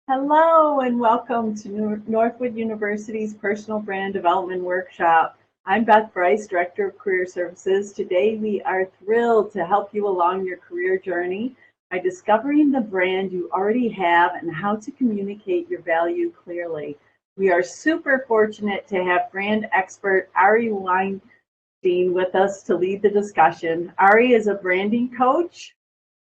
Hello and welcome to Northwood University's Personal Brand Development Workshop. I'm Beth Bryce, Director of Career Services. Today we are thrilled to help you along your career journey by discovering the brand you already have and how to communicate your value clearly. We are super fortunate to have brand expert Ari Weinstein with us to lead the discussion. Ari is a branding coach,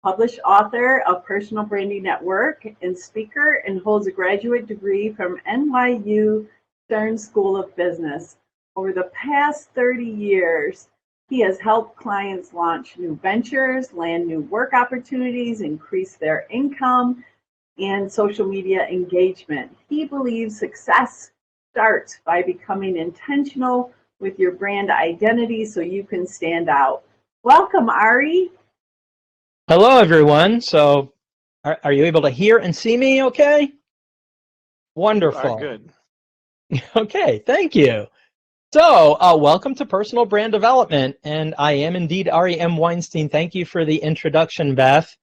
published author of Personal Branding at Work, and speaker, and holds a graduate degree from NYU Stern School of Business. Over the past 30 years, he has helped clients launch new ventures, land new work opportunities, increase their income, and social media engagement. He believes success starts by becoming intentional with your brand identity so you can stand out. Welcome, Ari. Hello, everyone. So, are you able to hear and see me okay? Wonderful. Good. Okay, thank you. So, welcome to Personal Brand Development, and I am indeed Ari M. Weinstein. Thank you for the introduction, Beth.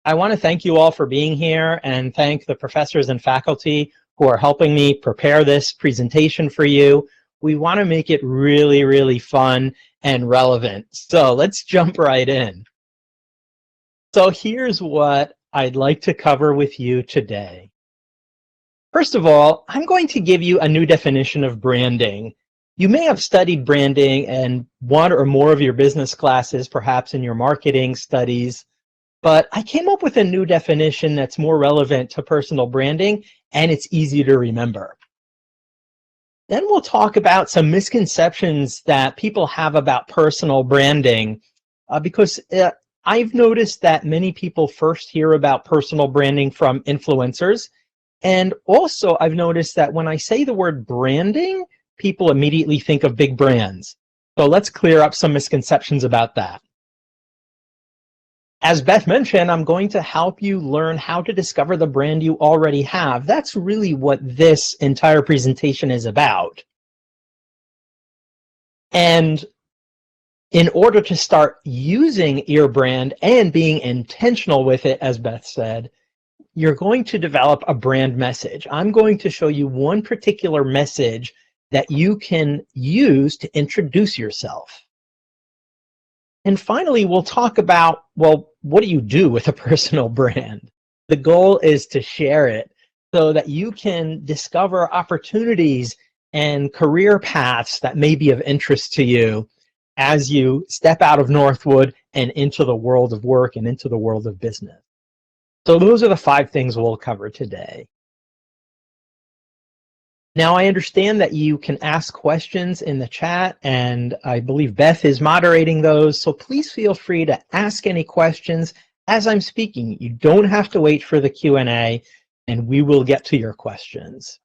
I want to thank you all for being here and thank the professors and faculty who are helping me prepare this presentation for you. We want to make it really, really fun and relevant. So, let's jump right in. So here's what I'd like to cover with you today. First of all, I'm going to give you a new definition of branding. You may have studied branding in one or more of your business classes, perhaps in your marketing studies, but I came up with a new definition that's more relevant to personal branding, and it's easy to remember. Then we'll talk about some misconceptions that people have about personal branding, because I've noticed that many people first hear about personal branding from influencers. And also, I've noticed that when I say the word branding, people immediately think of big brands. So let's clear up some misconceptions about that. As Beth mentioned, I'm going to help you learn how to discover the brand you already have. That's really what this entire presentation is about. And in order to start using your brand and being intentional with it, as Beth said, you're going to develop a brand message. I'm going to show you one particular message that you can use to introduce yourself. And finally, we'll talk about, well, what do you do with a personal brand? The goal is to share it so that you can discover opportunities and career paths that may be of interest to you as you step out of Northwood and into the world of work and into the world of business. So those are the 5 things we'll cover today. Now, I understand that you can ask questions in the chat, and I believe Beth is moderating those, so please feel free to ask any questions as I'm speaking. You don't have to wait for the Q&A, and we will get to your questions.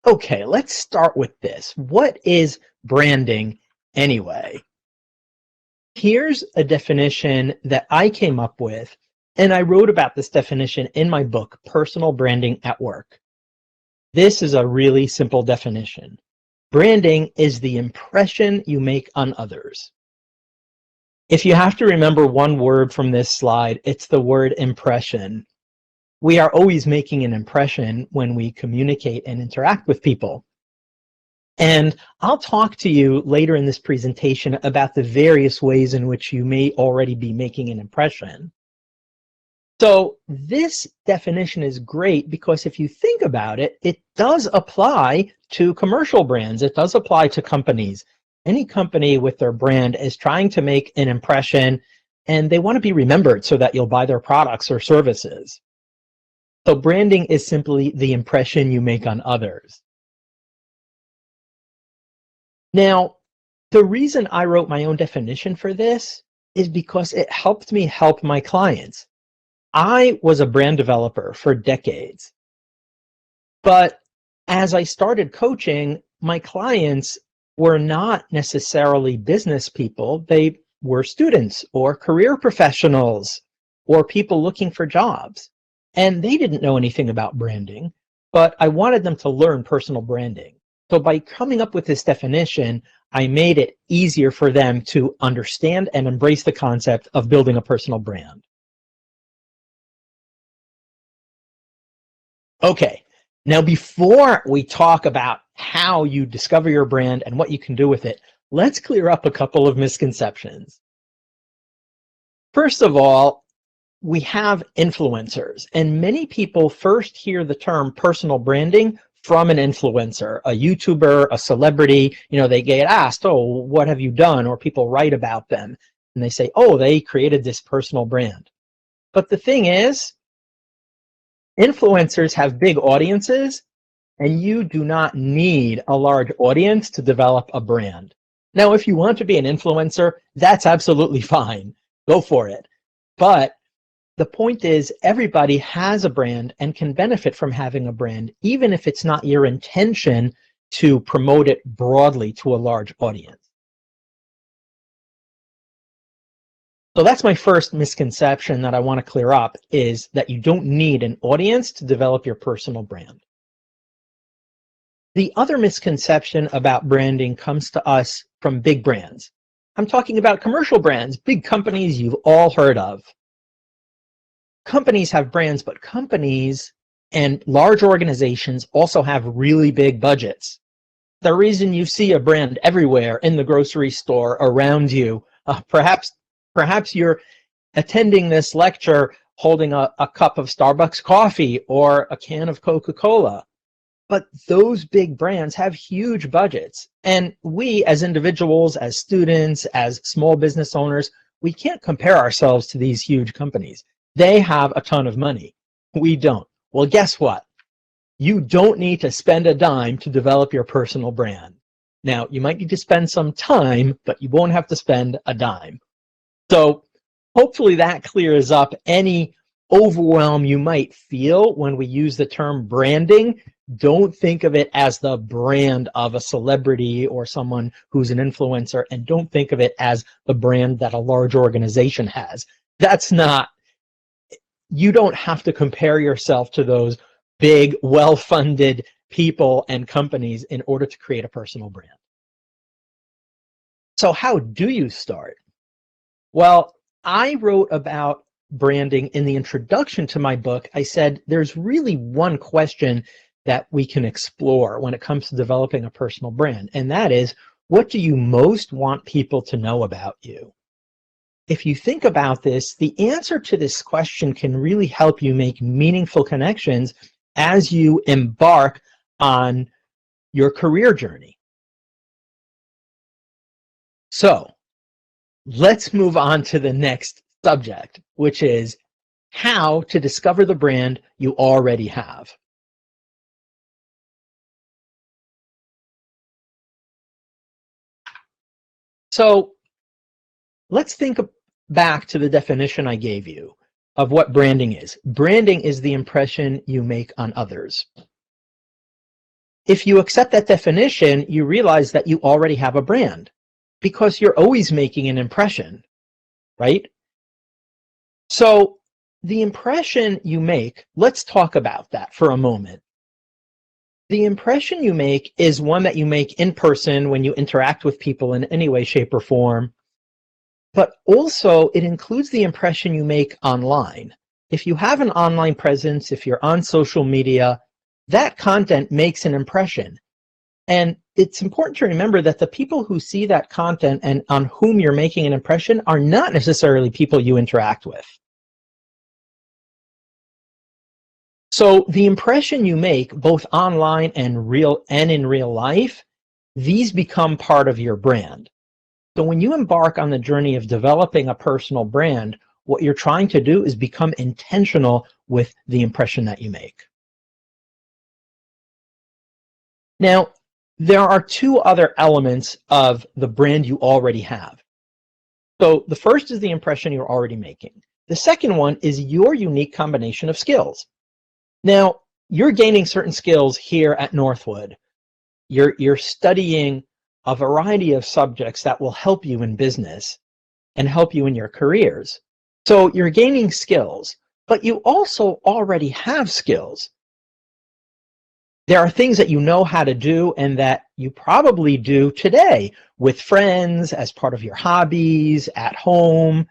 Okay, let's start with this. What is branding anyway? Here's a definition that I came up with, and I wrote about this definition in my book, Personal Branding at Work. This is a really simple definition. Branding is the impression you make on others. If you have to remember one word from this slide, it's the word impression. We are always making an impression when we communicate and interact with people. And I'll talk to you later in this presentation about the various ways in which you may already be making an impression. So this definition is great because if you think about it, it does apply to commercial brands. It does apply to companies. Any company with their brand is trying to make an impression, and they want to be remembered so that you'll buy their products or services. So branding is simply the impression you make on others. Now, the reason I wrote my own definition for this is because it helped me help my clients. I was a brand developer for decades, but as I started coaching, my clients were not necessarily business people. They were students or career professionals or people looking for jobs, and they didn't know anything about branding, but I wanted them to learn personal branding. So by coming up with this definition, I made it easier for them to understand and embrace the concept of building a personal brand. Okay, now before we talk about how you discover your brand and what you can do with it, let's clear up a couple of misconceptions. First of all, we have influencers, and many people first hear the term personal branding from an influencer, a YouTuber, a celebrity. They get asked, oh, what have you done? Or people write about them, and they say, oh, they created this personal brand. But the thing is, influencers have big audiences, and you do not need a large audience to develop a brand. Now, if you want to be an influencer, that's absolutely fine. Go for it. But the point is, everybody has a brand and can benefit from having a brand, even if it's not your intention to promote it broadly to a large audience. So that's my first misconception that I want to clear up, is that you don't need an audience to develop your personal brand. The other misconception about branding comes to us from big brands. I'm talking about commercial brands, big companies you've all heard of. Companies have brands, but companies and large organizations also have really big budgets. The reason you see a brand everywhere in the grocery store around you, perhaps you're attending this lecture holding a cup of Starbucks coffee or a can of Coca-Cola. But those big brands have huge budgets. And we as individuals, as students, as small business owners, we can't compare ourselves to these huge companies. They have a ton of money. We don't. Well, guess what? You don't need to spend a dime to develop your personal brand. Now, you might need to spend some time, but you won't have to spend a dime. So hopefully that clears up any overwhelm you might feel when we use the term branding. Don't think of it as the brand of a celebrity or someone who's an influencer, and don't think of it as the brand that a large organization has. That's not, you don't have to compare yourself to those big, well-funded people and companies in order to create a personal brand. So how do you start? Well, I wrote about branding in the introduction to my book. I said there's really one question that we can explore when it comes to developing a personal brand, and that is, what do you most want people to know about you? If you think about this, the answer to this question can really help you make meaningful connections as you embark on your career journey. So let's move on to the next subject, which is how to discover the brand you already have. So let's think back to the definition I gave you of what branding is. Branding is the impression you make on others. If you accept that definition, you realize that you already have a brand because you're always making an impression, right? So the impression you make, let's talk about that for a moment. The impression you make is one that you make in person when you interact with people in any way, shape, or form. But also it includes the impression you make online. If you have an online presence, if you're on social media, that content makes an impression. And it's important to remember that the people who see that content and on whom you're making an impression are not necessarily people you interact with. So the impression you make both online and in real life, these become part of your brand. So when you embark on the journey of developing a personal brand, what you're trying to do is become intentional with the impression that you make. Now, there are two other elements of the brand you already have. So the first is the impression you're already making. The second one is your unique combination of skills. Now, you're gaining certain skills here at Northwood. You're studying a variety of subjects that will help you in business and help you in your careers. So you're gaining skills, but you also already have skills. There are things that you know how to do and that you probably do today with friends, as part of your hobbies, at home.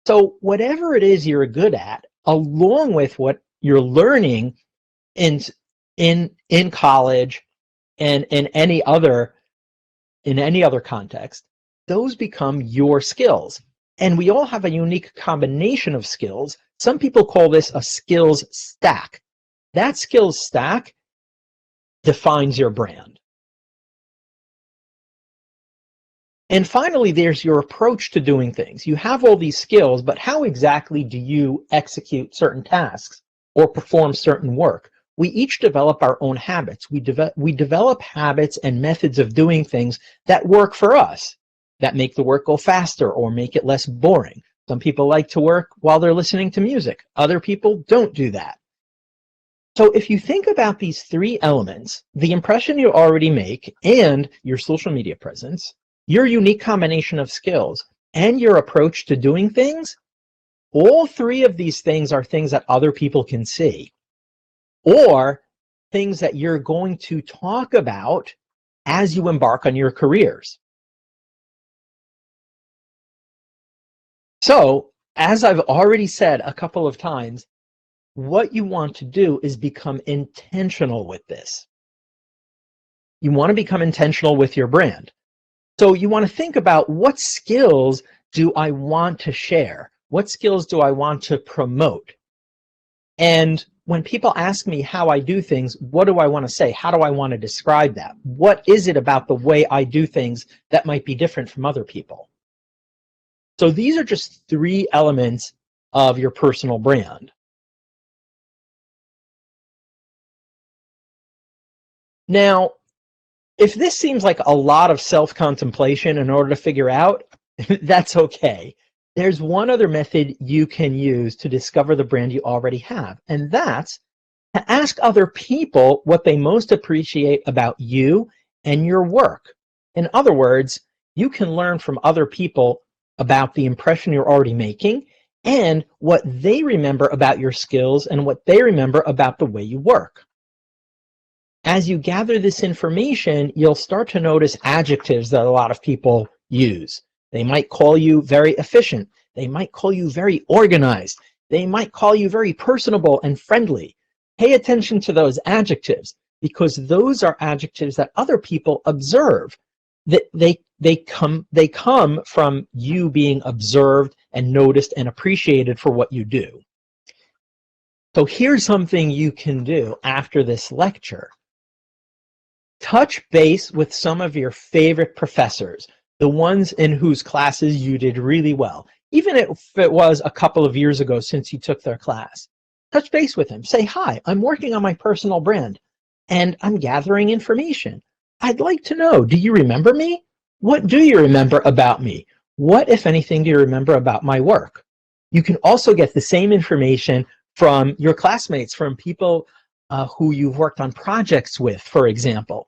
So whatever it is you're good at, along with what you're learning in in college and in any other context, those become your skills. And we all have a unique combination of skills. Some people call this a skills stack. That skills stack defines your brand. And finally, there's your approach to doing things. You have all these skills, but how exactly do you execute certain tasks or perform certain work? We each develop our own habits. We develop habits and methods of doing things that work for us, that make the work go faster or make it less boring. Some people like to work while they're listening to music. Other people don't do that. So if you think about these three elements, the impression you already make and your social media presence, your unique combination of skills, and your approach to doing things, all three of these things are things that other people can see, or things that you're going to talk about as you embark on your careers. So, as I've already said a couple of times, what you want to do is become intentional with this. You want to become intentional with your brand. So you want to think about, what skills do I want to share? What skills do I want to promote? And when people ask me how I do things, what do I want to say? How do I want to describe that? What is it about the way I do things that might be different from other people? So these are just three elements of your personal brand. Now, if this seems like a lot of self-contemplation in order to figure out, that's okay. There's one other method you can use to discover the brand you already have, and that's to ask other people what they most appreciate about you and your work. In other words, you can learn from other people about the impression you're already making and what they remember about your skills and what they remember about the way you work. As you gather this information, you'll start to notice adjectives that a lot of people use. They might call you very efficient. They might call you very organized. They might call you very personable and friendly. Pay attention to those adjectives, because those are adjectives that other people observe. That they come from you being observed and noticed and appreciated for what you do. So here's something you can do after this lecture. Touch base with some of your favorite professors, the ones in whose classes you did really well, even if it was a couple of years ago since you took their class. Touch base with them. Say, hi, I'm working on my personal brand and I'm gathering information. I'd like to know, do you remember me? What do you remember about me? What, if anything, do you remember about my work? You can also get the same information from your classmates, from people who you've worked on projects with, for example.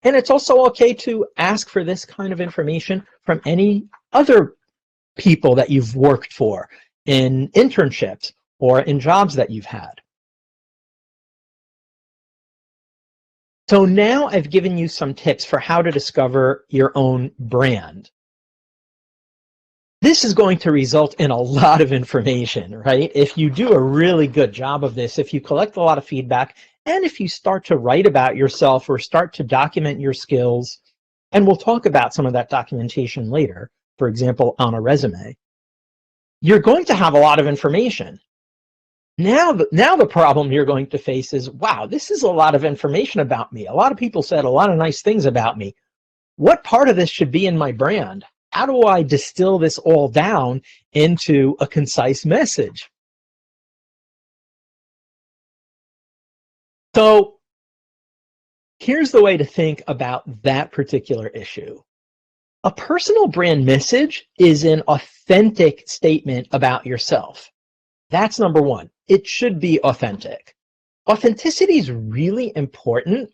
And it's also okay to ask for this kind of information from any other people that you've worked for in internships or in jobs that you've had. So now I've given you some tips for how to discover your own brand. This is going to result in a lot of information, right? If you do a really good job of this, if you collect a lot of feedback, and if you start to write about yourself or start to document your skills, and we'll talk about some of that documentation later, for example, on a resume, you're going to have a lot of information. Now the problem you're going to face is, wow, this is a lot of information about me. A lot of people said a lot of nice things about me. What part of this should be in my brand? How do I distill this all down into a concise message? So here's the way to think about that particular issue. A personal brand message is an authentic statement about yourself. That's number one. It should be authentic. Authenticity is really important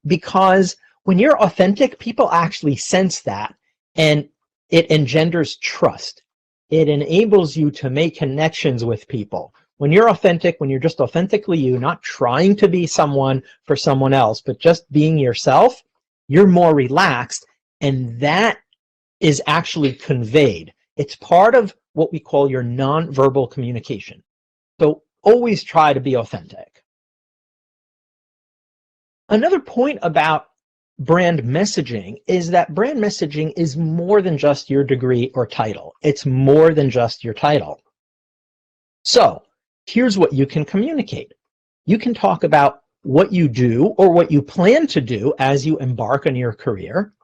because when you're authentic, people actually sense that, and it engenders trust. It enables you to make connections with people. When you're authentic, when you're just authentically you, not trying to be someone for someone else, but just being yourself, you're more relaxed, and that is actually conveyed. It's part of what we call your nonverbal communication. So always try to be authentic. Another point about brand messaging is that brand messaging is more than just your degree or title. It's more than just your title. So here's what you can communicate. You can talk about what you do or what you plan to do as you embark on your career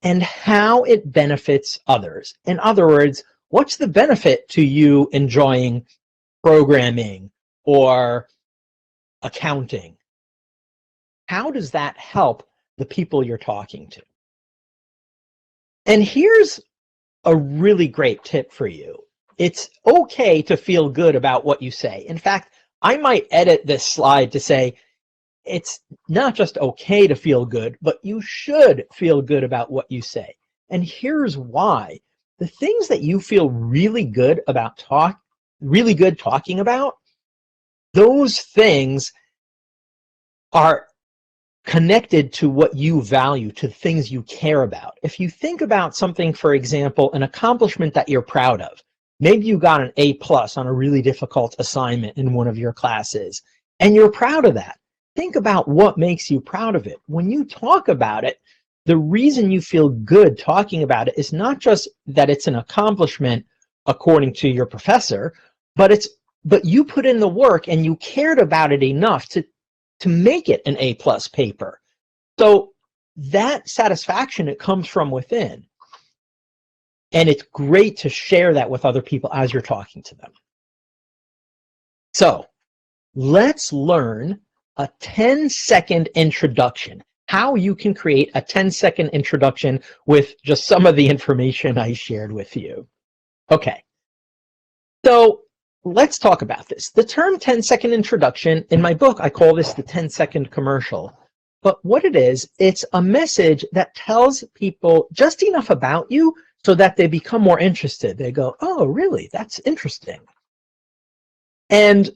and how it benefits others. In other words, what's the benefit to you enjoying programming or accounting? How does that help the people you're talking to? And here's a really great tip for you. It's okay to feel good about what you say. In fact, I might edit this slide to say, it's not just okay to feel good, but you should feel good about what you say. And here's why. The things that you feel really good talking about, those things are connected to what you value, to things you care about. If you think about something, for example, an accomplishment that you're proud of, maybe you got an A+ on a really difficult assignment in one of your classes, and you're proud of that. Think about what makes you proud of it. When you talk about it, the reason you feel good talking about it is not just that it's an accomplishment according to your professor, but you put in the work and you cared about it enough to make it an A+ paper. So that satisfaction, it comes from within. And it's great to share that with other people as you're talking to them. So let's learn a 10-second introduction, how you can create a 10-second introduction with just some of the information I shared with you. Okay, so let's talk about this. The term 10-second introduction, in my book, I call this the 10-second commercial. But what it is, it's a message that tells people just enough about you so that they become more interested. They go, oh, really? That's interesting. And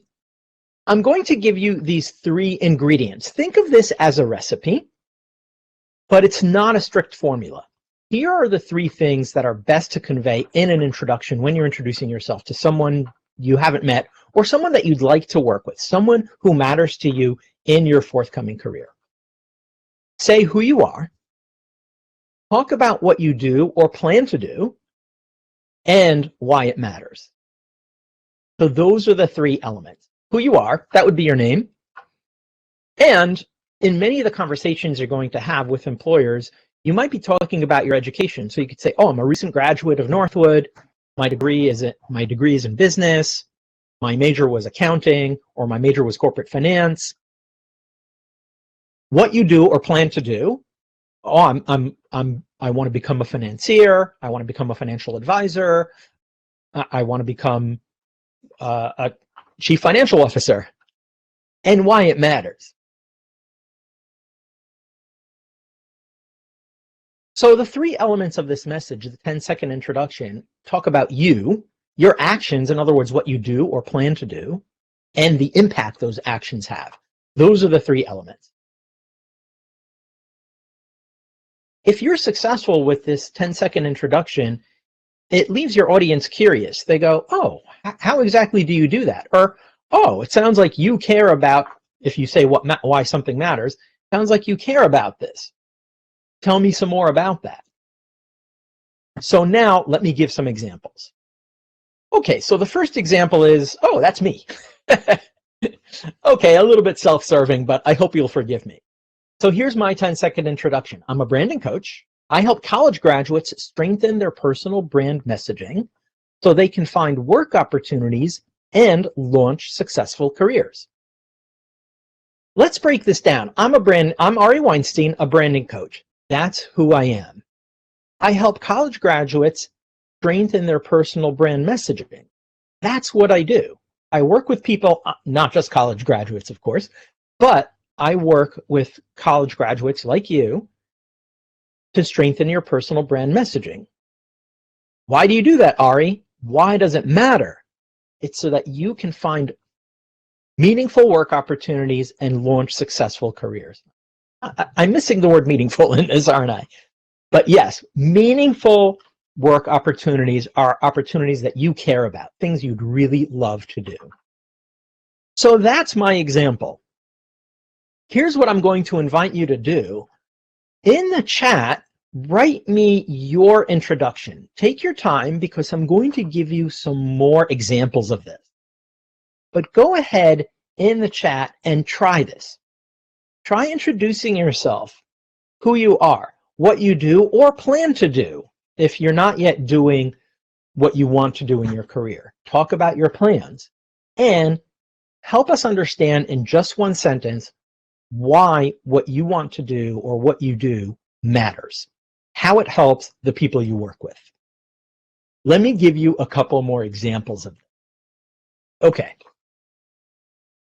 I'm going to give you these 3 ingredients. Think of this as a recipe, but it's not a strict formula. Here are the 3 things that are best to convey in an introduction when you're introducing yourself to someone you haven't met or someone that you'd like to work with, someone who matters to you in your forthcoming career. Say who you are, talk about what you do or plan to do, and why it matters. So those are the 3 elements. Who you are, that would be your name. And in many of the conversations you're going to have with employers, you might be talking about your education. So you could say, oh, I'm a recent graduate of Northwood. My degree is in business. My major was accounting, or my major was corporate finance. What you do or plan to do. Oh, I want to become a financier. I want to become a financial advisor. I want to become a chief financial officer, and why it matters. So the 3 elements of this message, the 10-second introduction, talk about you, your actions, in other words, what you do or plan to do, and the impact those actions have. Those are the 3 elements. If you're successful with this 10-second introduction, it leaves your audience curious. They go, oh, how exactly do you do that? Or, oh, it sounds like you care about, if you say why something matters, sounds like you care about this. Tell me some more about that. So now let me give some examples. Okay, so the first example is, oh, that's me. Okay, a little bit self-serving, but I hope you'll forgive me. So here's my 10-second introduction. I'm a branding coach. I help college graduates strengthen their personal brand messaging so they can find work opportunities and launch successful careers. Let's break this down. I'm Ari Weinstein, a branding coach. That's who I am. I help college graduates strengthen their personal brand messaging. That's what I do. I work with people, not just college graduates, of course, but I work with college graduates like you to strengthen your personal brand messaging. Why do you do that, Ari? Why does it matter? It's so that you can find meaningful work opportunities and launch successful careers. I'm missing the word meaningful in this, aren't I? But yes, meaningful work opportunities are opportunities that you care about, things you'd really love to do. So that's my example. here's what I'm going to invite you to do. In the chat, write me your introduction. Take your time because I'm going to give you some more examples of this. But go ahead in the chat and try this. Try introducing yourself, who you are, what you do or plan to do if you're not yet doing what you want to do in your career. Talk about your plans and help us understand in just one sentence why what you want to do or what you do matters, how it helps the people you work with. Let me give you a couple more examples of this. Okay.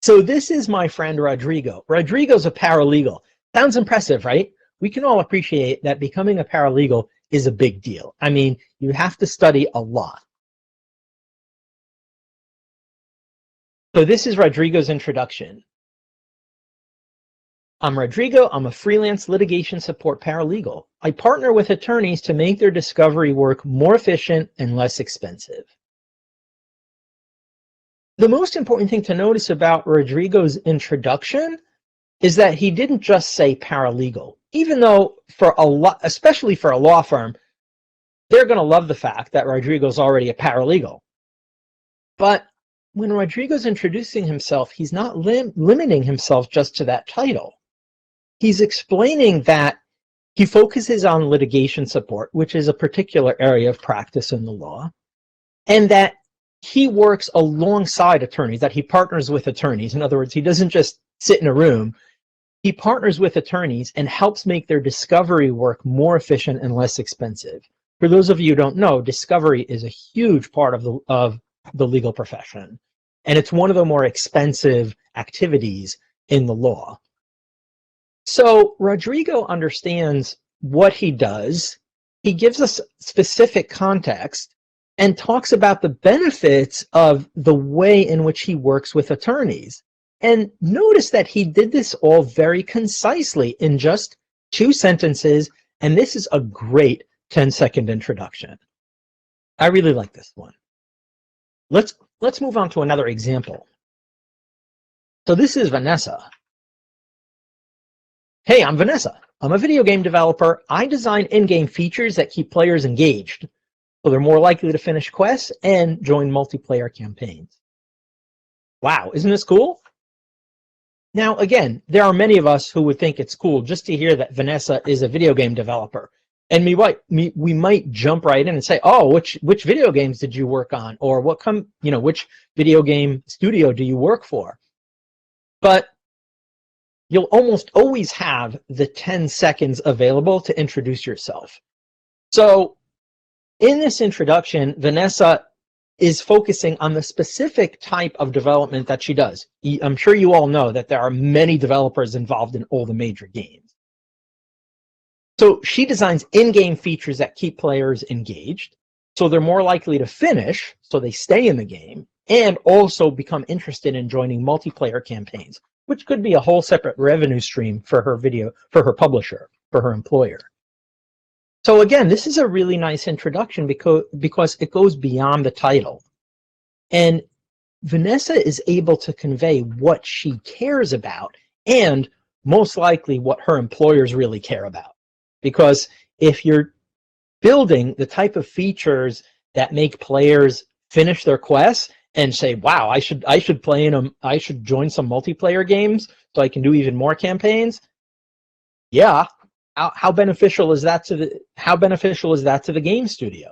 So this is my friend Rodrigo. Rodrigo's a paralegal. Sounds impressive, right? We can all appreciate that becoming a paralegal is a big deal. I mean, you have to study a lot. So this is Rodrigo's introduction. I'm Rodrigo. I'm a freelance litigation support paralegal. I partner with attorneys to make their discovery work more efficient and less expensive. The most important thing to notice about Rodrigo's introduction is that he didn't just say paralegal, even though for a lot, especially for a law firm, they're going to love the fact that Rodrigo's already a paralegal. But when Rodrigo's introducing himself, he's not limiting himself just to that title. He's explaining that he focuses on litigation support, which is a particular area of practice in the law, and that he works alongside attorneys, that he partners with attorneys. In other words, he doesn't just sit in a room. He partners with attorneys and helps make their discovery work more efficient and less expensive. For those of you who don't know, discovery is a huge part of the legal profession, and it's one of the more expensive activities in the law. So Rodrigo understands what he does. He gives us specific context and talks about the benefits of the way in which he works with attorneys. And notice that he did this all very concisely in just 2 sentences, and this is a great 10-second introduction. I really like this one. Let's move on to another example. So this is Vanessa. Hey, I'm Vanessa. I'm a video game developer. I design in-game features that keep players engaged, so they're more likely to finish quests and join multiplayer campaigns. Wow, isn't this cool? Now, again, there are many of us who would think it's cool just to hear that Vanessa is a video game developer. And we might jump right in and say, oh, which video games did you work on? Or which video game studio do you work for? But you'll almost always have the 10 seconds available to introduce yourself. So in this introduction, Vanessa is focusing on the specific type of development that she does. I'm sure you all know that there are many developers involved in all the major games. So she designs in-game features that keep players engaged, so they're more likely to finish, so they stay in the game, and also become interested in joining multiplayer campaigns, which could be a whole separate revenue stream for her publisher, for her employer. So again, this is a really nice introduction because it goes beyond the title. And Vanessa is able to convey what she cares about and most likely what her employers really care about. Because if you're building the type of features that make players finish their quests and say, wow, I should play in them, I should join some multiplayer games so I can do even more campaigns. Yeah. How beneficial is that to the game studio?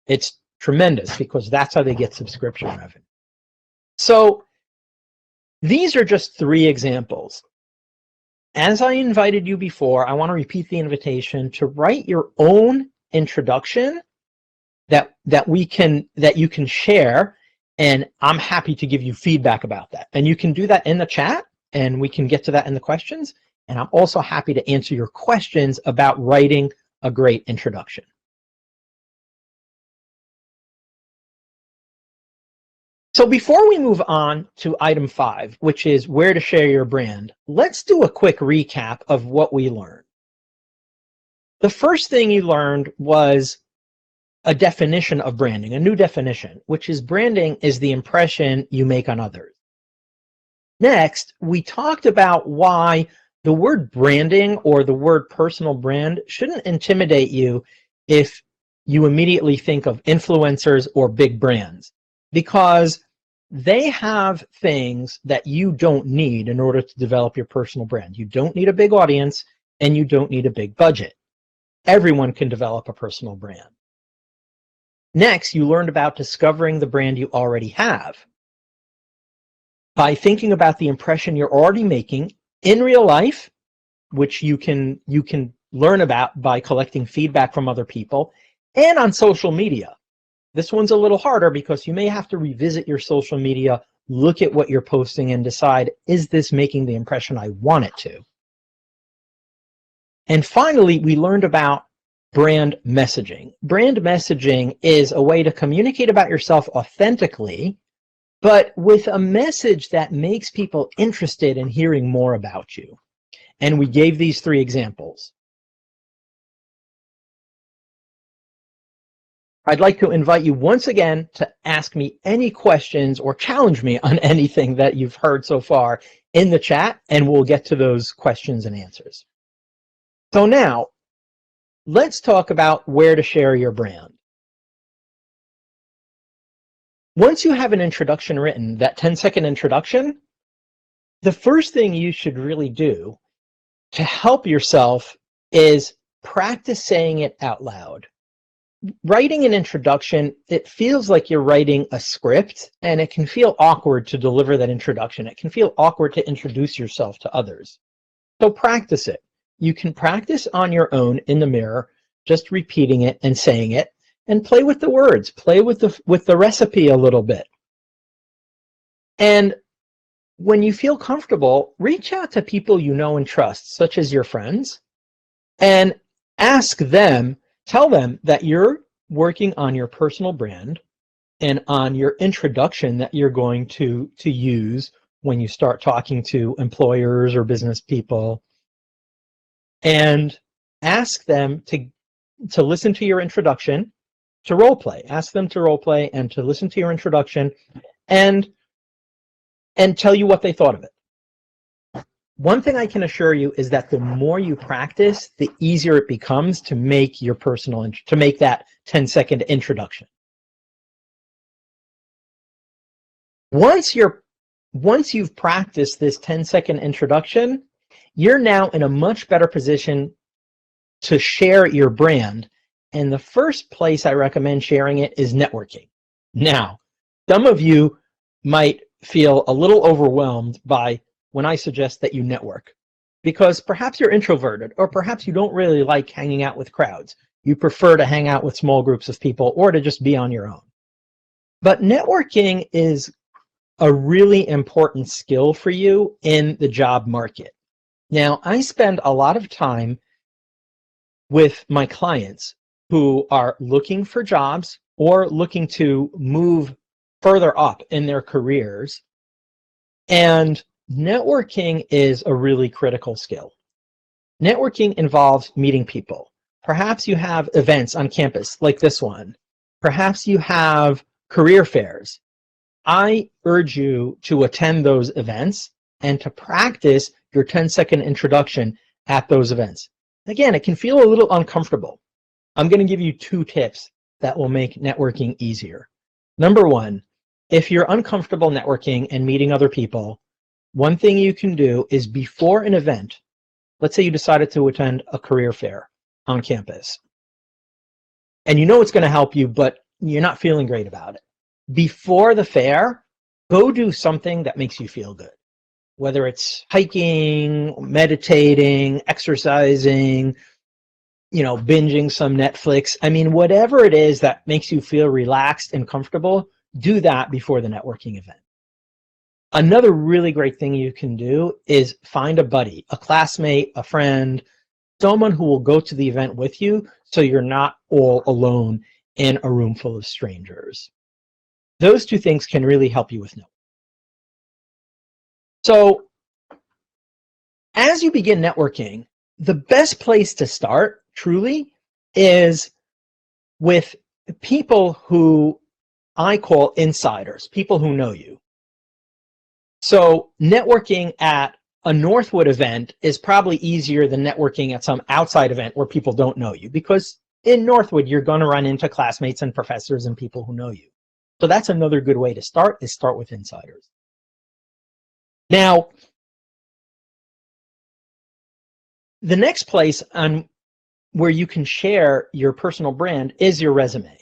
It's tremendous because that's how they get subscription revenue. So these are just 3 examples. As I invited you before, I want to repeat the invitation to write your own introduction that you can share, and I'm happy to give you feedback about that. And you can do that in the chat, and we can get to that in the questions. And I'm also happy to answer your questions about writing a great introduction. So before we move on to item 5, which is where to share your brand, let's do a quick recap of what we learned. The first thing you learned was a definition of branding, a new definition, which is branding is the impression you make on others. Next, we talked about why The word branding or the word personal brand shouldn't intimidate you if you immediately think of influencers or big brands, because they have things that you don't need in order to develop your personal brand. You don't need a big audience and you don't need a big budget. Everyone can develop a personal brand. Next, you learned about discovering the brand you already have. By thinking about the impression you're already making in real life, which you can learn about by collecting feedback from other people, and on social media. This one's a little harder because you may have to revisit your social media, look at what you're posting, and decide, is this making the impression I want it to? And finally, we learned about brand messaging. Brand messaging is a way to communicate about yourself authentically, but with a message that makes people interested in hearing more about you. And we gave these 3 examples. I'd like to invite you once again to ask me any questions or challenge me on anything that you've heard so far in the chat, and we'll get to those questions and answers. So now, let's talk about where to share your brand. Once you have an introduction written, that 10-second introduction, the first thing you should really do to help yourself is practice saying it out loud. Writing an introduction, it feels like you're writing a script, and it can feel awkward to deliver that introduction. It can feel awkward to introduce yourself to others. So practice it. You can practice on your own in the mirror, just repeating it and saying it, and play with the words, play with the recipe a little bit. And when you feel comfortable, reach out to people you know and trust, such as your friends, and ask them, tell them that you're working on your personal brand and on your introduction that you're going to use when you start talking to employers or business people, and ask them to listen to your introduction, to role play. Ask them to role play and to listen to your introduction and tell you what they thought of it. One thing I can assure you is that the more you practice, the easier it becomes to make that 10-second introduction. Once you've practiced this 10-second introduction, you're now in a much better position to share your brand. And the first place I recommend sharing it is networking. Now, some of you might feel a little overwhelmed by when I suggest that you network, because perhaps you're introverted, or perhaps you don't really like hanging out with crowds. You prefer to hang out with small groups of people or to just be on your own. But networking is a really important skill for you in the job market. Now, I spend a lot of time with my clients who are looking for jobs or looking to move further up in their careers. And networking is a really critical skill. Networking involves meeting people. Perhaps you have events on campus like this one. Perhaps you have career fairs. I urge you to attend those events and to practice your 10-second introduction at those events. Again, it can feel a little uncomfortable. I'm going to give you 2 tips that will make networking easier. Number 1, if you're uncomfortable networking and meeting other people, one thing you can do is before an event, let's say you decided to attend a career fair on campus, and you know it's going to help you, but you're not feeling great about it. Before the fair, go do something that makes you feel good. Whether it's hiking, meditating, exercising, binging some Netflix. I mean, whatever it is that makes you feel relaxed and comfortable, do that before the networking event. Another really great thing you can do is find a buddy, a classmate, a friend, someone who will go to the event with you so you're not all alone in a room full of strangers. Those 2 things can really help you with networking. So as you begin networking, the best place to start, truly, is with people who I call insiders, people who know you. So networking at a Northwood event is probably easier than networking at some outside event where people don't know you, because in Northwood, you're going to run into classmates and professors and people who know you. So that's another good way to start, is start with insiders. Now, the next place on where you can share your personal brand is your resume.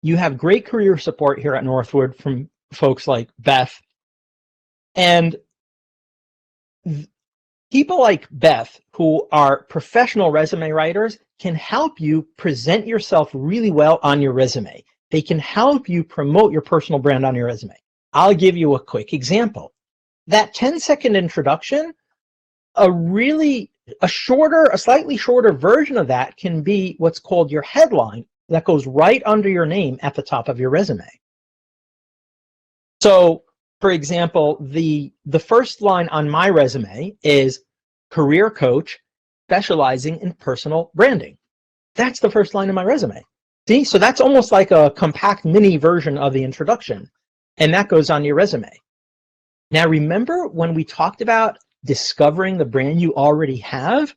You have great career support here at Northwood from folks like Beth. And people like Beth, who are professional resume writers, can help you present yourself really well on your resume. They can help you promote your personal brand on your resume. I'll give you a quick example. That 10-second introduction, a slightly shorter version of that can be what's called your headline, that goes right under your name at the top of your resume. So, for example, the first line on my resume is career coach specializing in personal branding. That's the first line of my resume. See, so that's almost like a compact mini version of the introduction, and that goes on your resume. Now, remember when we talked about discovering the brand you already have,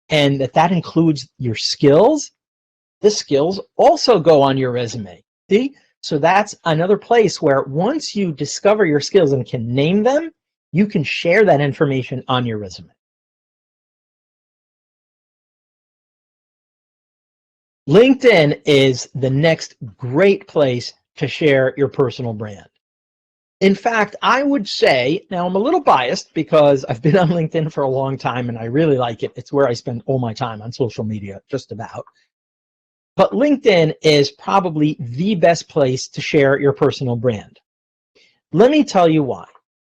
and that includes your skills? The skills also go on your resume. See? So that's another place where once you discover your skills and can name them, you can share that information on your resume. LinkedIn is the next great place to share your personal brand. In fact, I would say, now I'm a little biased because I've been on LinkedIn for a long time and I really like it. It's where I spend all my time on social media, just about. But LinkedIn is probably the best place to share your personal brand. Let me tell you why.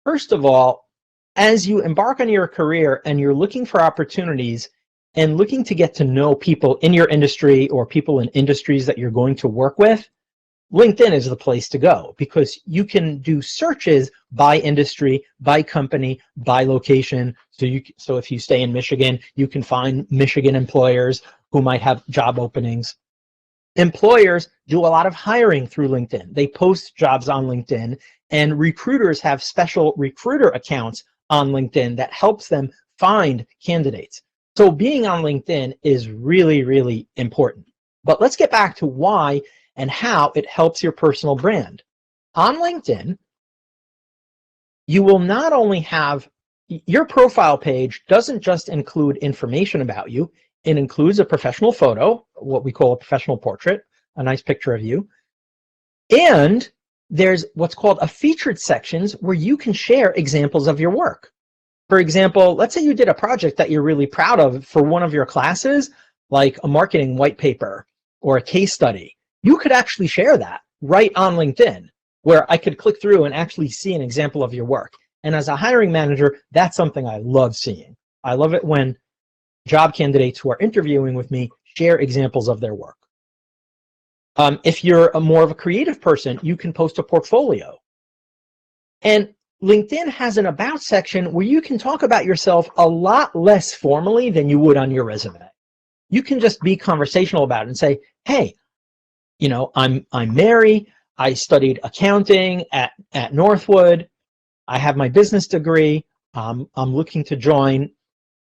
First of all, as you embark on your career and you're looking for opportunities and looking to get to know people in your industry or people in industries that you're going to work with, LinkedIn is the place to go, because you can do searches by industry, by company, by location. So if you stay in Michigan, you can find Michigan employers who might have job openings. Employers do a lot of hiring through LinkedIn. They post jobs on LinkedIn, and recruiters have special recruiter accounts on LinkedIn that helps them find candidates. So being on LinkedIn is really, really important. But let's get back to why and how it helps your personal brand. On LinkedIn, you will not only have your profile page doesn't just include information about you. It includes a professional photo, what we call a professional portrait, a nice picture of you. And there's what's called a featured sections where you can share examples of your work. For example, let's say you did a project that you're really proud of for one of your classes, like a marketing white paper or a case study. You could actually share that right on LinkedIn, where I could click through and actually see an example of your work. And as a hiring manager, that's something I love seeing. I love it when job candidates who are interviewing with me share examples of their work. If you're more of a creative person, you can post a portfolio. And LinkedIn has an about section where you can talk about yourself a lot less formally than you would on your resume. You can just be conversational about it and say, hey, you know, I'm Mary. I studied accounting at Northwood. I have my business degree. I'm looking to join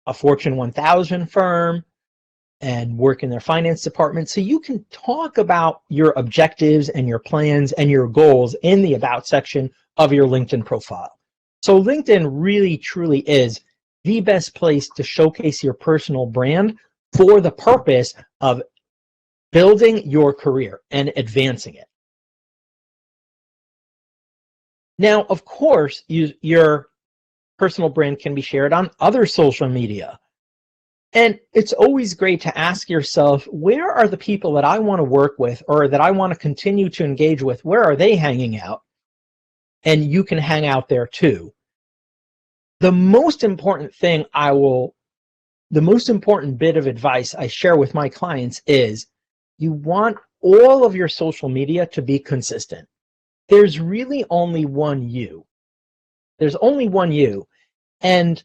a Fortune 1000 firm and work in their finance department. So you can talk about your objectives and your plans and your goals in the about section of your LinkedIn profile. So LinkedIn really, truly is the best place to showcase your personal brand for the purpose of building your career and advancing it. Now, of course, your personal brand can be shared on other social media. And it's always great to ask yourself, where are the people that I want to work with or that I want to continue to engage with? Where are they hanging out? And you can hang out there too. The most important bit of advice I share with my clients is you want all of your social media to be consistent. There's really only one you. There's only one you. And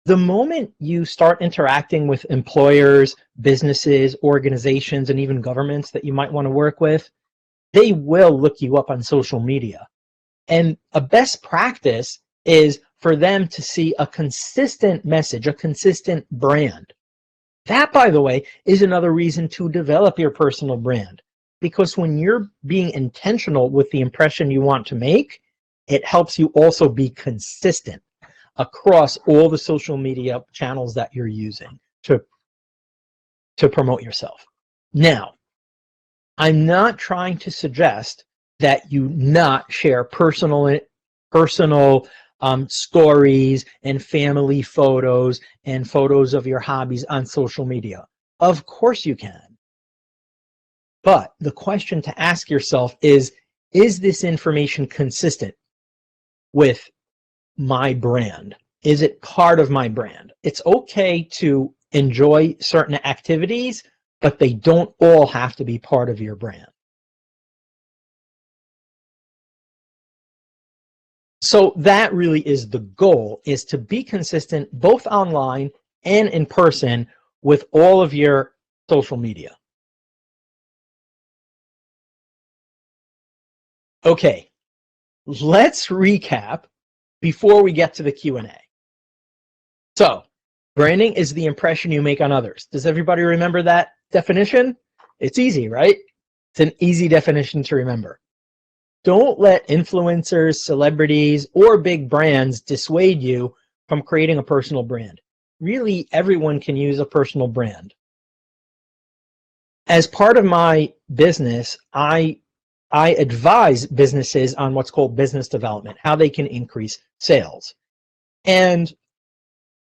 the moment you start interacting with employers, businesses, organizations, and even governments that you might want to work with, they will look you up on social media. And a best practice is for them to see a consistent message, a consistent brand. That, by the way, is another reason to develop your personal brand. Because when you're being intentional with the impression you want to make, it helps you also be consistent across all the social media channels that you're using to promote yourself. Now, I'm not trying to suggest that you not share personal stories and family photos and photos of your hobbies on social media. Of course you can. But the question to ask yourself is this information consistent with my brand? Is it part of my brand? It's okay to enjoy certain activities, but they don't all have to be part of your brand. So that really is the goal, is to be consistent both online and in person with all of your social media. Okay, let's recap before we get to the Q&A. So, branding is the impression you make on others. Does everybody remember that definition? It's easy, right? It's an easy definition to remember. Don't let influencers, celebrities, or big brands dissuade you from creating a personal brand. Really, everyone can use a personal brand. As part of my business, I advise businesses on what's called business development, how they can increase sales. And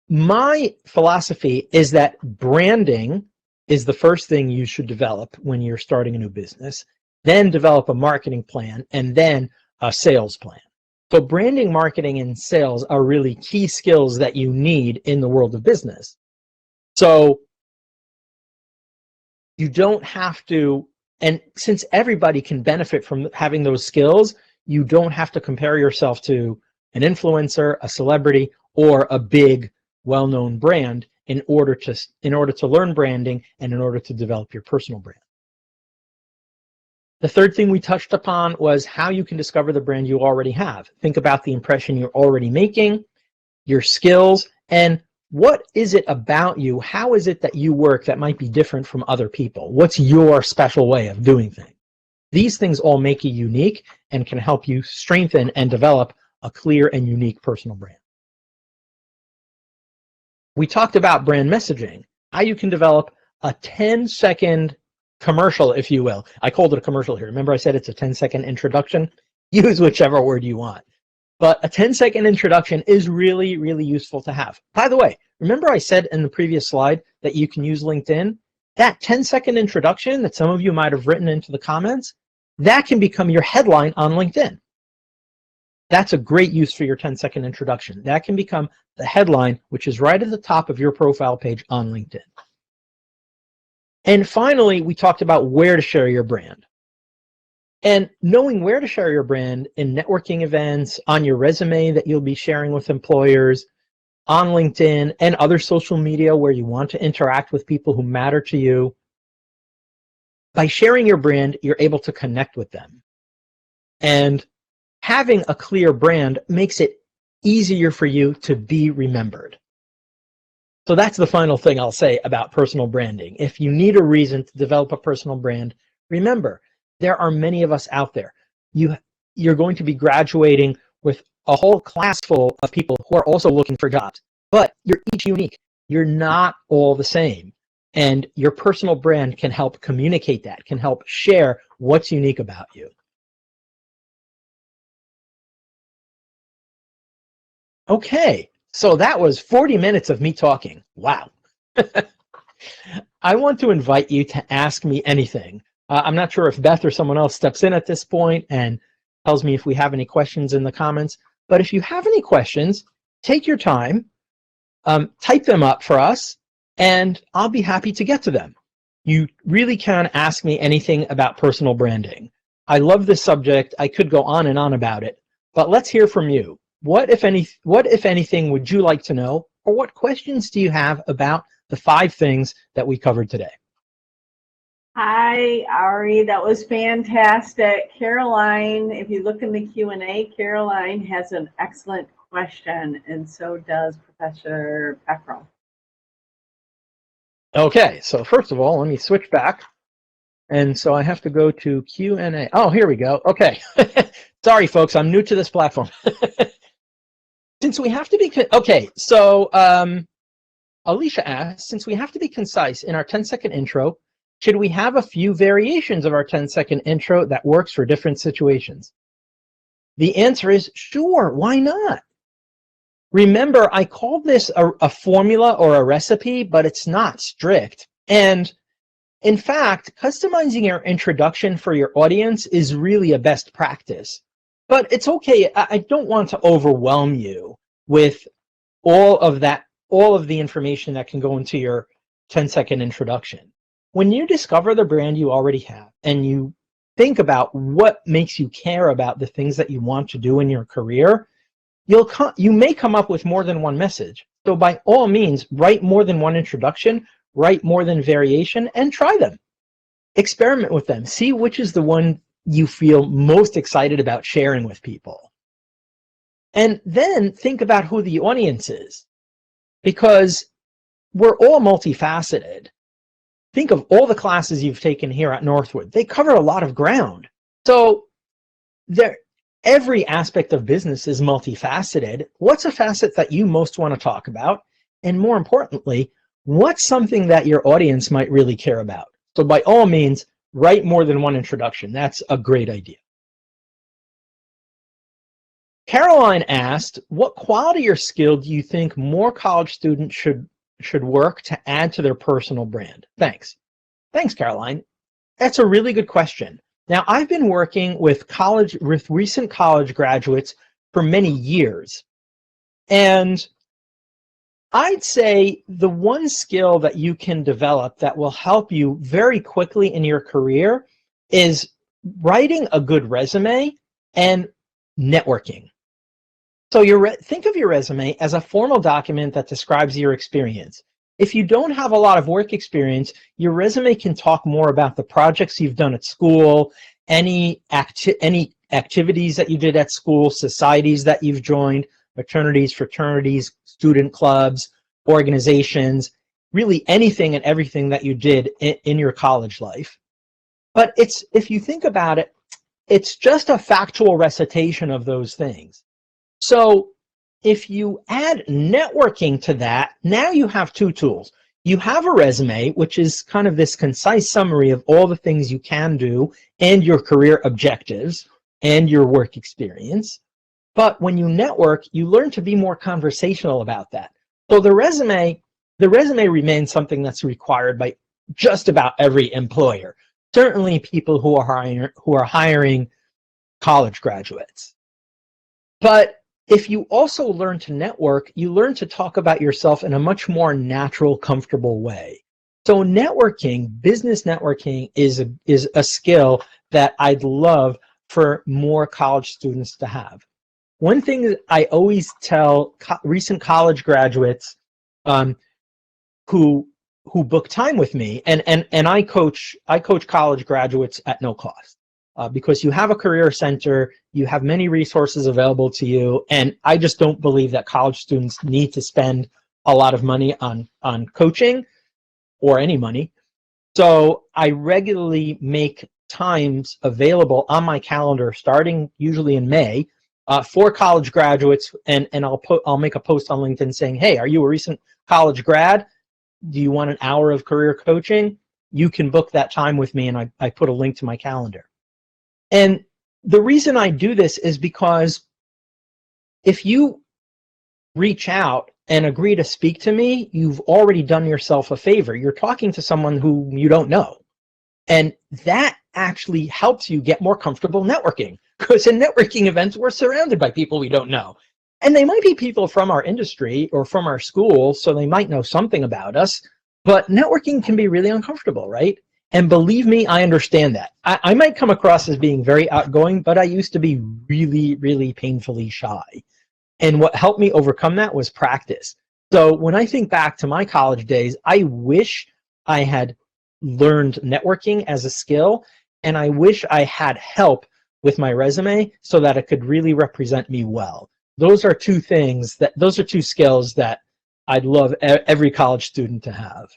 my philosophy is that branding is the first thing you should develop when you're starting a new business, then develop a marketing plan, and then a sales plan. So branding, marketing, and sales are really key skills that you need in the world of business. So you don't have to, and since everybody can benefit from having those skills, you don't have to compare yourself to an influencer, a celebrity, or a big well-known brand in order to learn branding and in order to develop your personal brand. The third thing we touched upon was how you can discover the brand you already have. Think about the impression you're already making, your skills, and what is it about you? How is it that you work that might be different from other people? What's your special way of doing things? These things all make you unique and can help you strengthen and develop a clear and unique personal brand. We talked about brand messaging, how you can develop a 10-second commercial, if you will. I called it a commercial here. Remember I said it's a 10-second introduction? Use whichever word you want. But a 10-second introduction is really, really useful to have. By the way, remember I said in the previous slide that you can use LinkedIn? That 10-second introduction that some of you might have written into the comments, that can become your headline on LinkedIn. That's a great use for your 10-second introduction. That can become the headline, which is right at the top of your profile page on LinkedIn. And finally, we talked about where to share your brand. And knowing where to share your brand in networking events, on your resume that you'll be sharing with employers, on LinkedIn, and other social media where you want to interact with people who matter to you. By sharing your brand, you're able to connect with them. And having a clear brand makes it easier for you to be remembered. So that's the final thing I'll say about personal branding. If you need a reason to develop a personal brand, remember, there are many of us out there. You're going to be graduating with a whole class full of people who are also looking for jobs, but you're each unique. You're not all the same. And your personal brand can help communicate that, can help share what's unique about you. Okay, so that was 40 minutes of me talking. Wow. I want to invite you to ask me anything. I'm not sure if Beth or someone else steps in at this point and tells me if we have any questions in the comments, but if you have any questions, take your time, type them up for us, and I'll be happy to get to them. You really can ask me anything about personal branding. I love this subject. I could go on and on about it, but let's hear from you. What, if anything, would you like to know, or what questions do you have about the 5 things that we covered today? Hi, Ari. That was fantastic. Caroline, if you look in the Q&A, Caroline has an excellent question, and so does Professor Peckrell. Okay, so first of all, let me switch back. And so I have to go to Q&A. Oh, here we go. Okay. Sorry, folks, I'm new to this platform. Since we have to be, okay, so Alicia asks, since we have to be concise in our 10-second intro, should we have a few variations of our 10-second intro that works for different situations? The answer is sure, why not? Remember, I called this a formula or a recipe, but it's not strict. And in fact, customizing your introduction for your audience is really a best practice. But it's okay, I don't want to overwhelm you with all of the information that can go into your 10-second introduction. When you discover the brand you already have and you think about what makes you care about the things that you want to do in your career, you may come up with more than one message. So by all means, write more than one introduction, write more than variation, and try them. Experiment with them. See which is the one you feel most excited about sharing with people. And then think about who the audience is, because we're all multifaceted. Think of all the classes you've taken here at Northwood. They cover a lot of ground. So every aspect of business is multifaceted. What's a facet that you most want to talk about? And more importantly, what's something that your audience might really care about? So by all means, write more than one introduction. That's a great idea. Caroline asked, what quality or skill do you think more college students should work to add to their personal brand? Thanks. Thanks, Caroline. That's a really good question. Now, I've been working with recent college graduates for many years. And I'd say the one skill that you can develop that will help you very quickly in your career is writing a good resume and networking. So think of your resume as a formal document that describes your experience. If you don't have a lot of work experience, your resume can talk more about the projects you've done at school, any activities that you did at school, societies that you've joined, fraternities, student clubs, organizations, really anything and everything that you did in your college life. But if you think about it, it's just a factual recitation of those things. So if you add networking to that, now you have two tools. You have a resume, which is kind of this concise summary of all the things you can do and your career objectives and your work experience. But when you network, you learn to be more conversational about that. So the resume remains something that's required by just about every employer. Certainly people who are hiring college graduates. But if you also learn to network, you learn to talk about yourself in a much more natural, comfortable way. So networking, business networking is a skill that I'd love for more college students to have. One thing that I always tell recent college graduates who book time with me, and I coach college graduates at no cost. Because you have a career center, you have many resources available to you, and I just don't believe that college students need to spend a lot of money on coaching or any money. So I regularly make times available on my calendar, starting usually in May, for college graduates, and I'll make a post on LinkedIn saying, hey, are you a recent college grad? Do you want an hour of career coaching? You can book that time with me, and I put a link to my calendar. And the reason I do this is because if you reach out and agree to speak to me, you've already done yourself a favor. You're talking to someone who you don't know. And that actually helps you get more comfortable networking, because in networking events, we're surrounded by people we don't know. And they might be people from our industry or from our school, so they might know something about us, but networking can be really uncomfortable, right? And believe me, I understand that. I might come across as being very outgoing, but I used to be really, really painfully shy. And what helped me overcome that was practice. So when I think back to my college days, I wish I had learned networking as a skill, and I wish I had help with my resume so that it could really represent me well. those are two skills that I'd love every college student to have.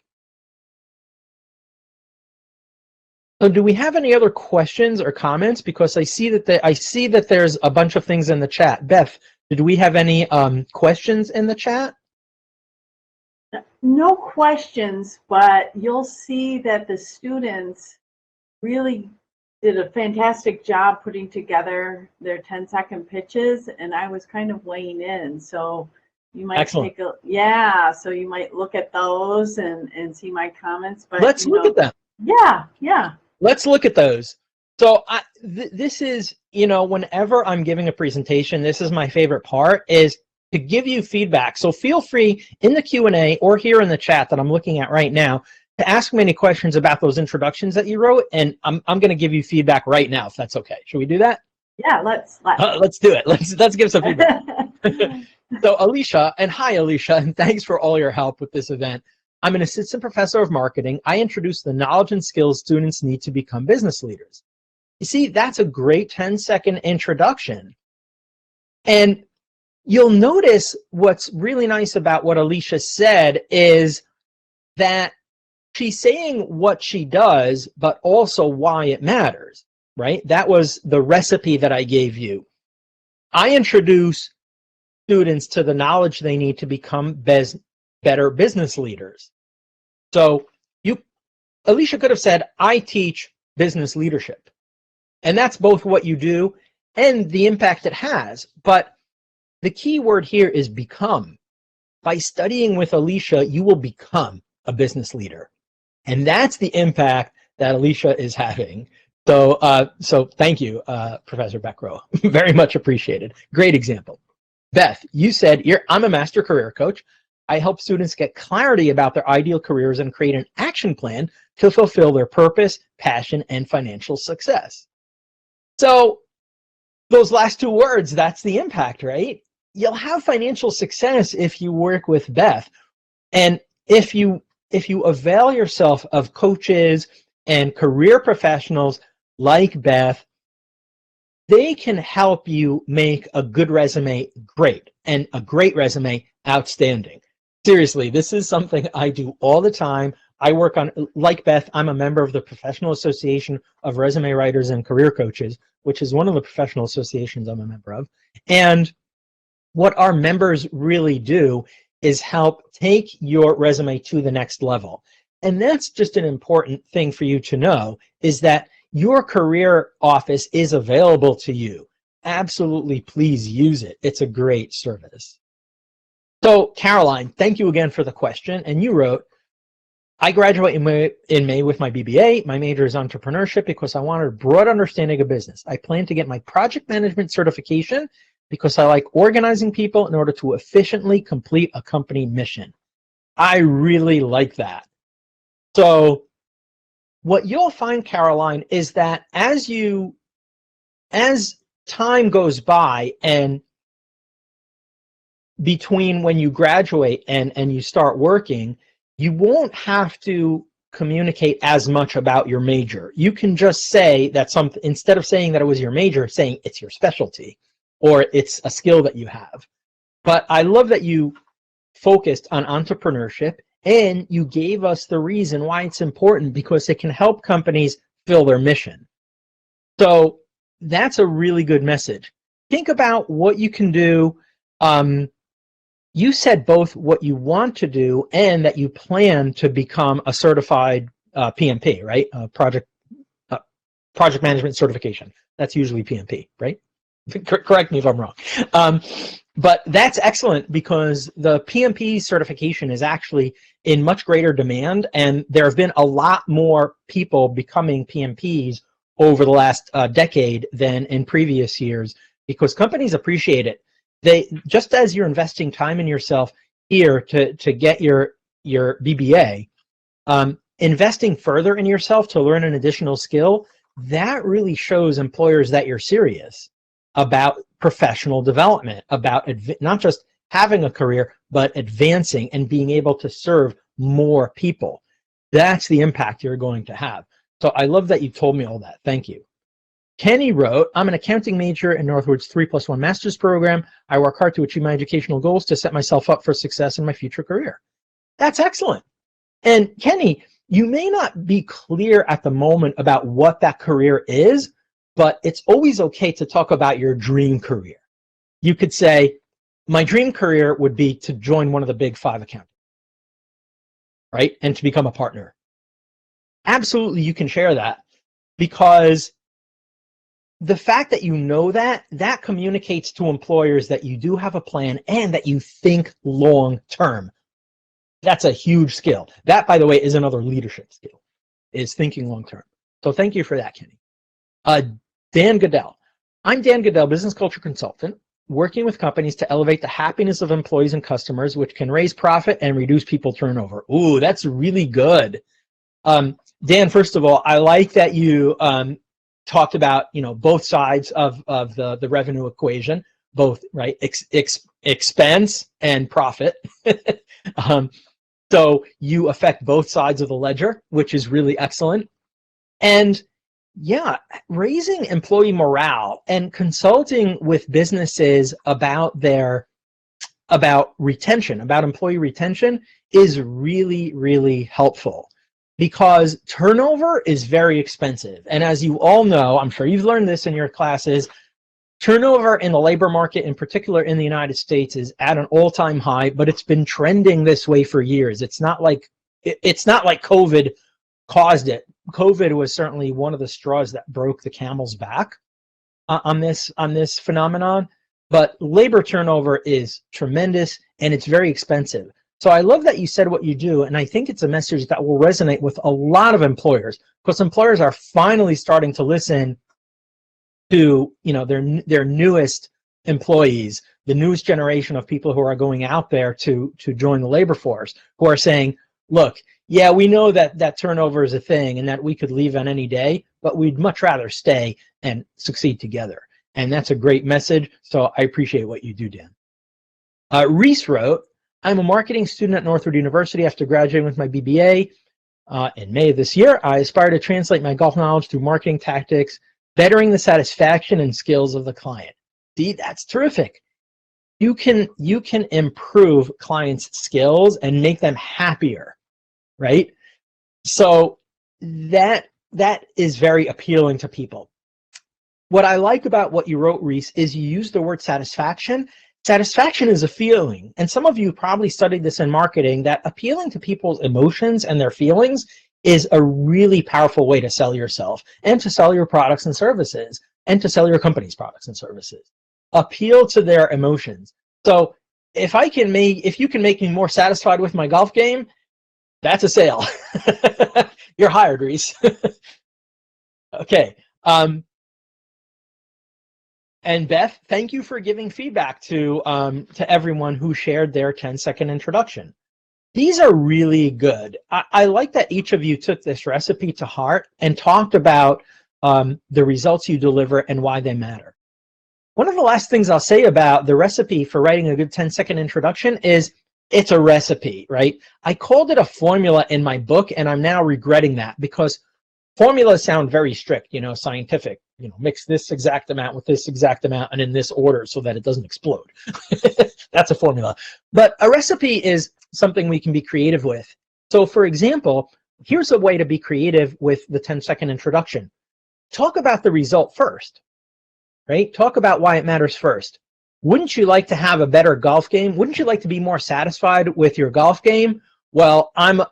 So do we have any other questions or comments? Because I see that there's a bunch of things in the chat. Beth, did we have any questions in the chat? No questions, but you'll see that the students really did a fantastic job putting together their 10-second pitches, and I was kind of weighing in. So you might Excellent. so you might look at those and see my comments. But let's look at them. Yeah. Let's look at those. So this is, whenever I'm giving a presentation, this is my favorite part, is to give you feedback. So feel free in the Q&A or here in the chat that I'm looking at right now to ask me any questions about those introductions that you wrote, and I'm going to give you feedback right now, if that's okay. Should we do that? Yeah, let's do it. Let's give some feedback. So Alicia, and hi Alicia, and thanks for all your help with this event. I'm an assistant professor of marketing. I introduce the knowledge and skills students need to become business leaders. You see, that's a great 10-second introduction. And you'll notice what's really nice about what Alicia said is that she's saying what she does, but also why it matters, right? That was the recipe that I gave you. I introduce students to the knowledge they need to become better business leaders. So Alicia could have said, I teach business leadership. And that's both what you do and the impact it has. But the key word here is become. By studying with Alicia, you will become a business leader. And that's the impact that Alicia is having. So thank you, Professor Beckrow. Very much appreciated. Great example. Beth, you said, I'm a master career coach. I help students get clarity about their ideal careers and create an action plan to fulfill their purpose, passion, and financial success. So those last two words, that's the impact, right? You'll have financial success if you work with Beth. And if you avail yourself of coaches and career professionals like Beth, they can help you make a good resume great and a great resume outstanding. Seriously, this is something I do all the time. I work on, like Beth, I'm a member of the Professional Association of Resume Writers and Career Coaches, which is one of the professional associations I'm a member of. And what our members really do is help take your resume to the next level. And that's just an important thing for you to know, is that your career office is available to you. Absolutely, please use it. It's a great service. So Caroline, thank you again for the question. And you wrote, I graduate in May with my BBA. My major is entrepreneurship because I wanted a broad understanding of business. I plan to get my project management certification because I like organizing people in order to efficiently complete a company mission. I really like that. So what you'll find, Caroline, is that as time goes by and between when you graduate and you start working, you won't have to communicate as much about your major. You can just say that instead of saying that it was your major, saying it's your specialty or it's a skill that you have. But I love that you focused on entrepreneurship and you gave us the reason why it's important, because it can help companies fill their mission. So that's a really good message. Think about what you can do. You said both what you want to do and that you plan to become a certified PMP, right? Project management certification. That's usually PMP, right? Correct me if I'm wrong. But that's excellent, because the PMP certification is actually in much greater demand, and there have been a lot more people becoming PMPs over the last decade than in previous years, because companies appreciate it. Just as you're investing time in yourself here to get your BBA, investing further in yourself to learn an additional skill, that really shows employers that you're serious about professional development, about not just having a career, but advancing and being able to serve more people. That's the impact you're going to have. So I love that you told me all that. Thank you. Kenny wrote, I'm an accounting major in Northwood's 3+1 master's program. I work hard to achieve my educational goals to set myself up for success in my future career. That's excellent. And Kenny, you may not be clear at the moment about what that career is, but it's always okay to talk about your dream career. You could say, my dream career would be to join one of the big 5 accountants, right? And to become a partner. Absolutely, you can share that, because the fact that you know that communicates to employers that you do have a plan and that you think long term. That's a huge skill. That, by the way, is another leadership skill, is thinking long term. So thank you for that, Kenny. Dan Goodell. I'm Dan Goodell, business culture consultant, working with companies to elevate the happiness of employees and customers, which can raise profit and reduce people turnover. Ooh, that's really good. Dan, first of all, I like that you talked about, both sides of the revenue equation, both, right, expense and profit. So you affect both sides of the ledger, which is really excellent. And yeah, raising employee morale and consulting with businesses about retention, about employee retention is really, really helpful, because turnover is very expensive. And as you all know, I'm sure you've learned this in your classes, turnover in the labor market, in particular in the United States, is at an all-time high, but it's been trending this way for years. It's not like COVID caused it. COVID was certainly one of the straws that broke the camel's back on this phenomenon, but labor turnover is tremendous and it's very expensive. So I love that you said what you do, and I think it's a message that will resonate with a lot of employers, because employers are finally starting to listen to their newest employees, the newest generation of people who are going out there to join the labor force, who are saying, look, yeah, we know that turnover is a thing and that we could leave on any day, but we'd much rather stay and succeed together. And that's a great message. So I appreciate what you do, Dan. Reese wrote, I'm a marketing student at Northwood University. After graduating with my BBA in May of this year, I aspire to translate my golf knowledge through marketing tactics, bettering the satisfaction and skills of the client. See, that's terrific. You can improve clients' skills and make them happier, right? So that is very appealing to people. What I like about what you wrote, Reese, is you use the word satisfaction. Satisfaction is a feeling, and some of you probably studied this in marketing, that appealing to people's emotions and their feelings is a really powerful way to sell yourself and to sell your products and services and to sell your company's products and services. Appeal to their emotions. So if you can make me more satisfied with my golf game, that's a sale. You're hired, Reese. Okay. And Beth, thank you for giving feedback to everyone who shared their 10-second introduction. These are really good. I like that each of you took this recipe to heart and talked about the results you deliver and why they matter. One of the last things I'll say about the recipe for writing a good 10-second introduction is it's a recipe, right? I called it a formula in my book, and I'm now regretting that, because formulas sound very strict, scientific. Mix this exact amount with this exact amount and in this order so that it doesn't explode. That's a formula. But a recipe is something we can be creative with. So for example, here's a way to be creative with the 10-second introduction. Talk about the result first, right? Talk about why it matters first. Wouldn't you like to have a better golf game? Wouldn't you like to be more satisfied with your golf game? Well, I'm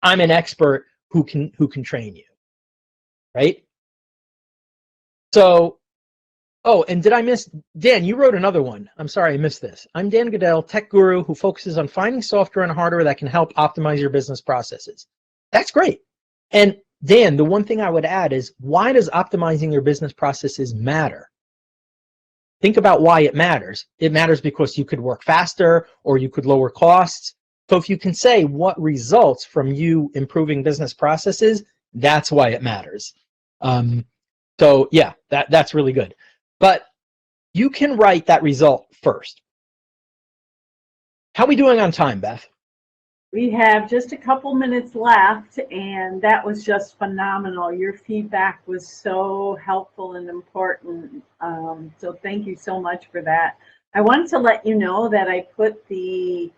an expert who can train you, right? So, oh, and did I miss, Dan, you wrote another one. I'm sorry, I missed this. I'm Dan Goodell, tech guru who focuses on finding software and hardware that can help optimize your business processes. That's great. And Dan, the one thing I would add is, why does optimizing your business processes matter? Think about why it matters. It matters because you could work faster or you could lower costs. So if you can say what results from you improving business processes, that's why it matters. So yeah, that's really good. But you can write that result first. How are we doing on time, Beth? We have just a couple minutes left, and that was just phenomenal. Your feedback was so helpful and important. So thank you so much for that. I wanted to let you know that I put the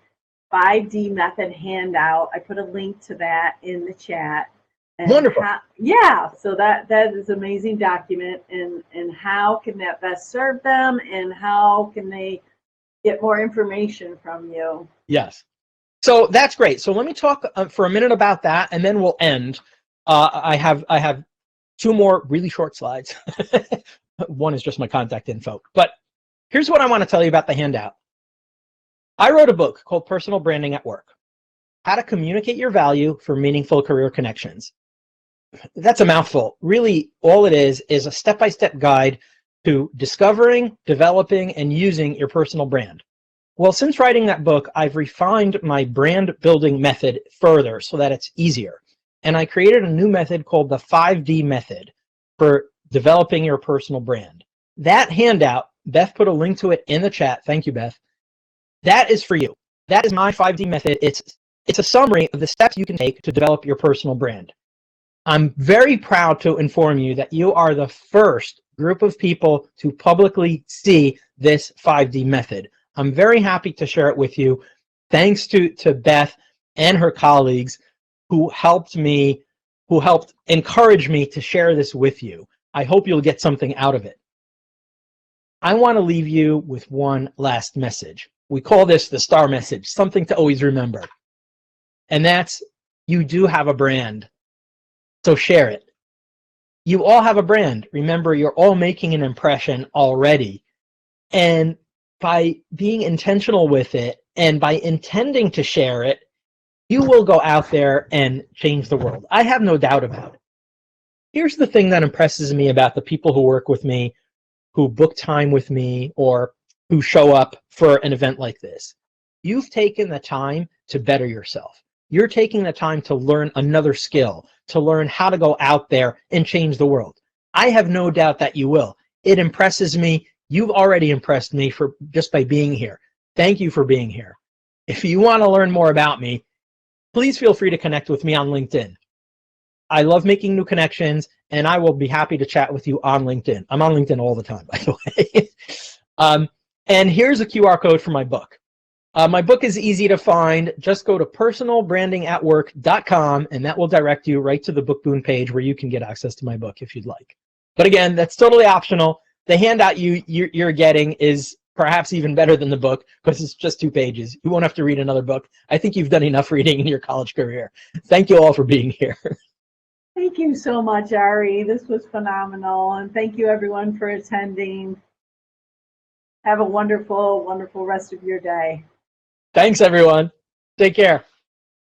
5D method handout. I put a link to that in the chat. And Wonderful. Yeah, so that is an amazing document, and how can that best serve them, and how can they get more information from you? Yes. So that's great. So let me talk for a minute about that, and then we'll end. I have two more really short slides. One is just my contact info. But here's what I want to tell you about the handout. I wrote a book called Personal Branding at Work: How to Communicate Your Value for Meaningful Career Connections. That's a mouthful. Really, all it is a step-by-step guide to discovering, developing, and using your personal brand. Well, since writing that book, I've refined my brand building method further so that it's easier. And I created a new method called the 5D method for developing your personal brand. That handout, Beth put a link to it in the chat. Thank you, Beth. That is for you. That is my 5D method. It's a summary of the steps you can take to develop your personal brand. I'm very proud to inform you that you are the first group of people to publicly see this 5D method. I'm very happy to share it with you. Thanks to Beth and her colleagues who helped encourage me to share this with you. I hope you'll get something out of it. I want to leave you with one last message. We call this the STAR message, something to always remember. And that's, you do have a brand. So share it. You all have a brand. Remember, you're all making an impression already. And by being intentional with it and by intending to share it, you will go out there and change the world. I have no doubt about it. Here's the thing that impresses me about the people who work with me, who book time with me, or who show up for an event like this. You've taken the time to better yourself. You're taking the time to learn another skill, to learn how to go out there and change the world. I have no doubt that you will. It impresses me. You've already impressed me just by being here. Thank you for being here. If you want to learn more about me, please feel free to connect with me on LinkedIn. I love making new connections, and I will be happy to chat with you on LinkedIn. I'm on LinkedIn all the time, by the way. And here's a QR code for my book. My book is easy to find. Just go to personalbrandingatwork.com, and that will direct you right to the Book Boon page where you can get access to my book if you'd like. But again, that's totally optional. The handout you're getting is perhaps even better than the book because it's just 2 pages. You won't have to read another book. I think you've done enough reading in your college career. Thank you all for being here. Thank you so much, Ari. This was phenomenal. And thank you, everyone, for attending. Have a wonderful, wonderful rest of your day. Thanks, everyone. Take care.